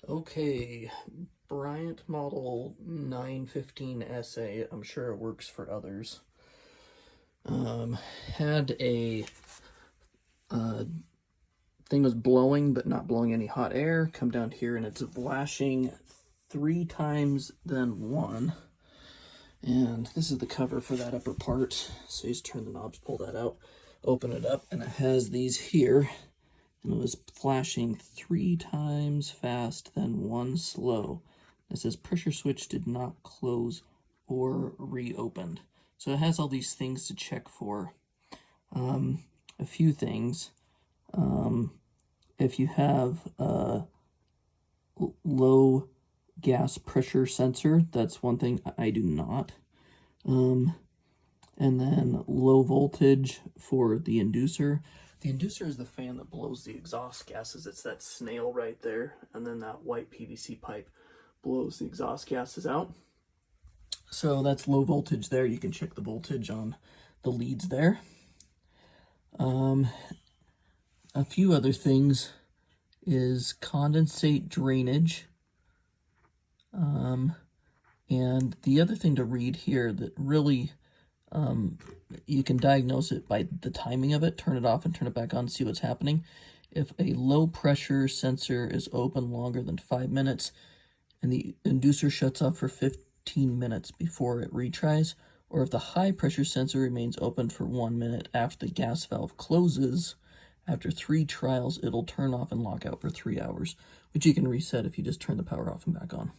Okay, Bryant model 915 SA. I'm sure it works for others. Had a thing was blowing, but not blowing any hot air. Come down here and it's flashing 3 times then 1. And this is the cover for that upper part. So you just turn the knobs, pull that out, open it up, and it has these here. And it was flashing 3 times fast, then 1 slow. It says pressure switch did not close or reopened. So it has all these things to check for. A few things. If you have a low gas pressure sensor, that's one thing. I do not. And then low voltage for the inducer. The inducer is the fan that blows the exhaust gases. It's that snail right there, and then that white PVC pipe blows the exhaust gases out. So that's low voltage there. You can check the voltage on the leads there. A few other things is condensate drainage. And the other thing to read here that really you can diagnose it by the timing of it. Turn it off and turn it back on, see what's happening. If a low pressure sensor is open longer than 5 minutes and the inducer shuts off for 15 minutes before it retries, or if the high pressure sensor remains open for 1 minute after the gas valve closes, after 3 trials, it'll turn off and lock out for 3 hours, which you can reset if you just turn the power off and back on.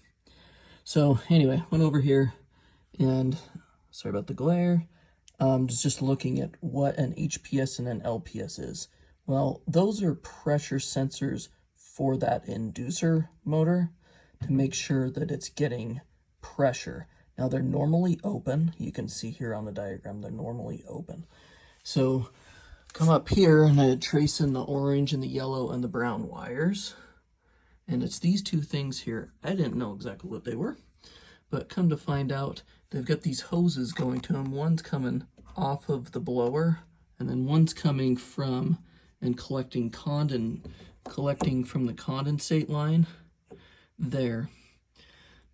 So anyway, went over here and sorry about the glare. Just looking at what an HPS and an LPS is. Well, those are pressure sensors for that inducer motor to make sure that it's getting pressure. Now they're normally open. You can see here on the diagram, they're normally open. So come up here and I trace in the orange and the yellow and the brown wires. And it's these two things here. I didn't know exactly what they were, but come to find out, they've got these hoses going to them. One's coming off of the blower, and then one's coming from and collecting from the condensate line there.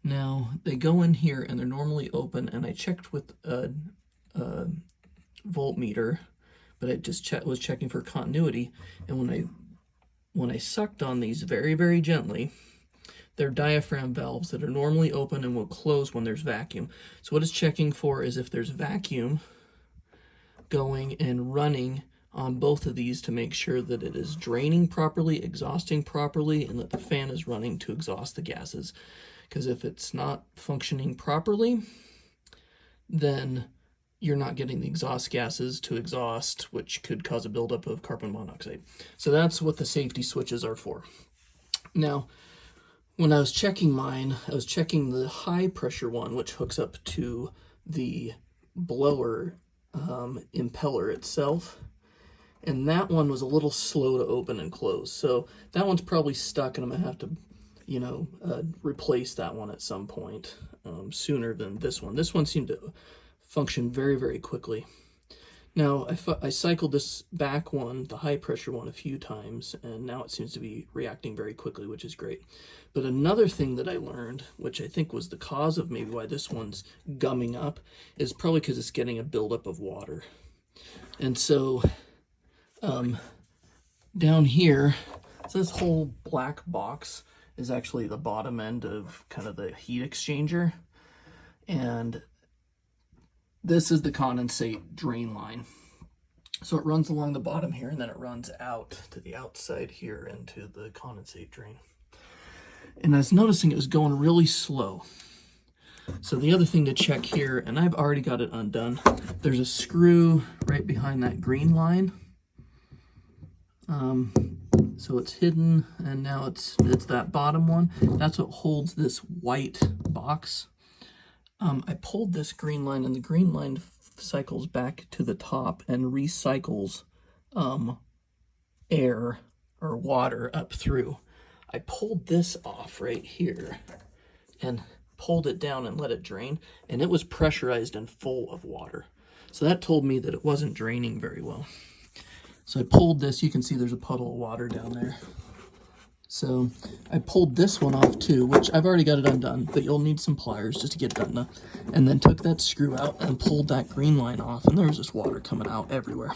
Now, they go in here, and they're normally open, and I checked with a voltmeter, but I just was checking for continuity, and when I sucked on these very, very gently, they're diaphragm valves that are normally open and will close when there's vacuum. So what it's checking for is if there's vacuum going and running on both of these to make sure that it is draining properly, exhausting properly, and that the fan is running to exhaust the gases. Because if it's not functioning properly, then you're not getting the exhaust gases to exhaust, which could cause a buildup of carbon monoxide. So that's what the safety switches are for. Now, when I was checking mine, I was checking the high pressure one, which hooks up to the blower impeller itself. And that one was a little slow to open and close. So that one's probably stuck, and I'm going to have to, replace that one at some point sooner than this one. This one seemed to function very, very quickly. Now, I cycled this back one, the high pressure one, a few times, and now it seems to be reacting very quickly, which is great. But another thing that I learned, which I think was the cause of maybe why this one's gumming up, is probably because it's getting a buildup of water. And so down here, so this whole black box is actually the bottom end of kind of the heat exchanger. And this is the condensate drain line. So it runs along the bottom here, and then it runs out to the outside here into the condensate drain. And I was noticing it was going really slow. So the other thing to check here, and I've already got it undone, there's a screw right behind that green line. So it's hidden, and now it's that bottom one. That's what holds this white box. I pulled this green line, and the green line cycles back to the top and recycles air or water up through. I pulled this off right here and pulled it down and let it drain, and it was pressurized and full of water. So that told me that it wasn't draining very well. So I pulled this. You can see there's a puddle of water down there. So I pulled this one off too, which I've already got it undone, but you'll need some pliers just to get it undone. And then took that screw out and pulled that green line off, and there was just water coming out everywhere.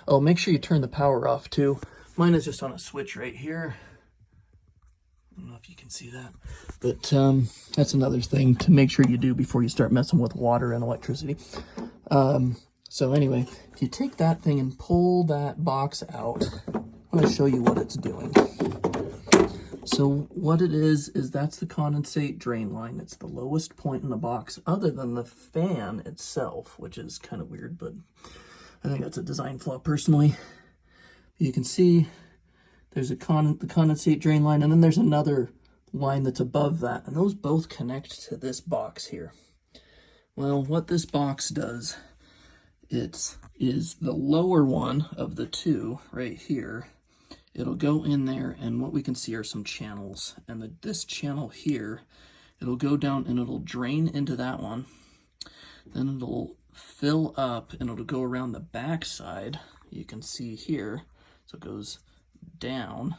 Oh, make sure you turn the power off too. Mine is just on a switch right here. I don't know if you can see that, but that's another thing to make sure you do before you start messing with water and electricity. So anyway, if you take that thing and pull that box out, I'm going to show you what it's doing. So what it is that's the condensate drain line. It's the lowest point in the box other than the fan itself, which is kind of weird, but I think that's a design flaw personally. You can see there's the condensate drain line, and then there's another line that's above that, and those both connect to this box here. Well, what this box does, is the lower one of the two right here. It'll go in there, and what we can see are some channels, and this channel here, it'll go down and it'll drain into that one. Then it'll fill up and it'll go around the back side. You can see here, so it goes down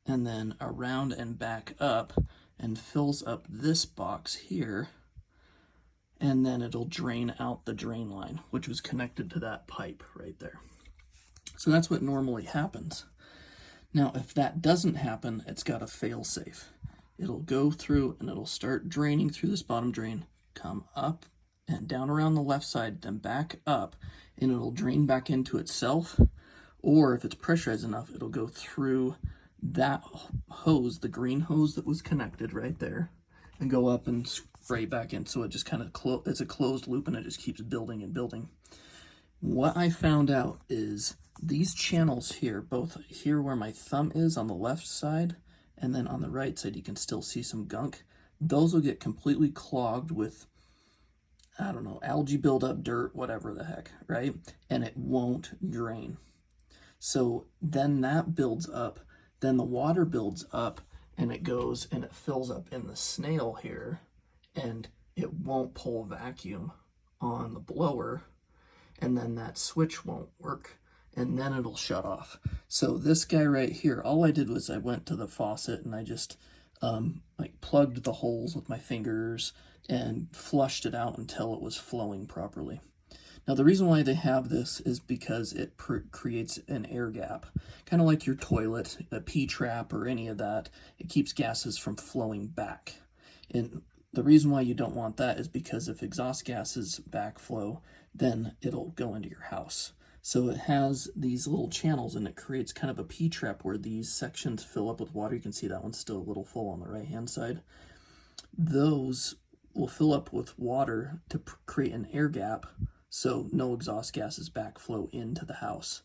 and then around and back up and fills up this box here, and then it'll drain out the drain line, which was connected to that pipe right there. So that's what normally happens. Now, if that doesn't happen, it's got a fail safe. It'll go through and it'll start draining through this bottom drain, come up and down around the left side, then back up, and it'll drain back into itself. Or if it's pressurized enough, it'll go through that hose, the green hose that was connected right there, and go up and spray back in. So it just kind of it's a closed loop, and it just keeps building and building. What I found out is these channels here, both here where my thumb is on the left side, and then on the right side, you can still see some gunk. Those will get completely clogged with, I don't know, algae buildup, dirt, whatever the heck, right? And it won't drain. So then that builds up, then the water builds up, and it goes and it fills up in the snail here, and it won't pull vacuum on the blower, and then that switch won't work, and then it'll shut off. So this guy right here, all I did was I went to the faucet and I just like plugged the holes with my fingers and flushed it out until it was flowing properly. Now, the reason why they have this is because it creates an air gap, kind of like your toilet, a P-trap, or any of that. It keeps gases from flowing back. And the reason why you don't want that is because if exhaust gases backflow, then it'll go into your house. So it has these little channels, and it creates kind of a P-trap where these sections fill up with water. You can see that one's still a little full on the right-hand side. Those will fill up with water to create an air gap, so no exhaust gases backflow into the house.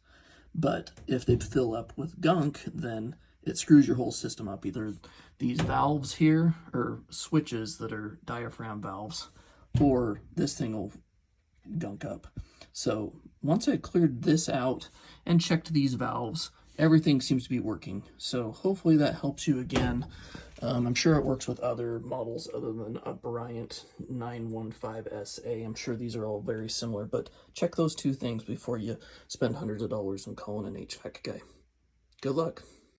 But if they fill up with gunk, then it screws your whole system up. Either these valves here or switches that are diaphragm valves, or this thing will gunk up. So once I cleared this out and checked these valves, everything seems to be working. So hopefully that helps you again. I'm sure it works with other models other than a Bryant 915SA. I'm sure these are all very similar, but check those two things before you spend hundreds of dollars on calling an HVAC guy. Good luck.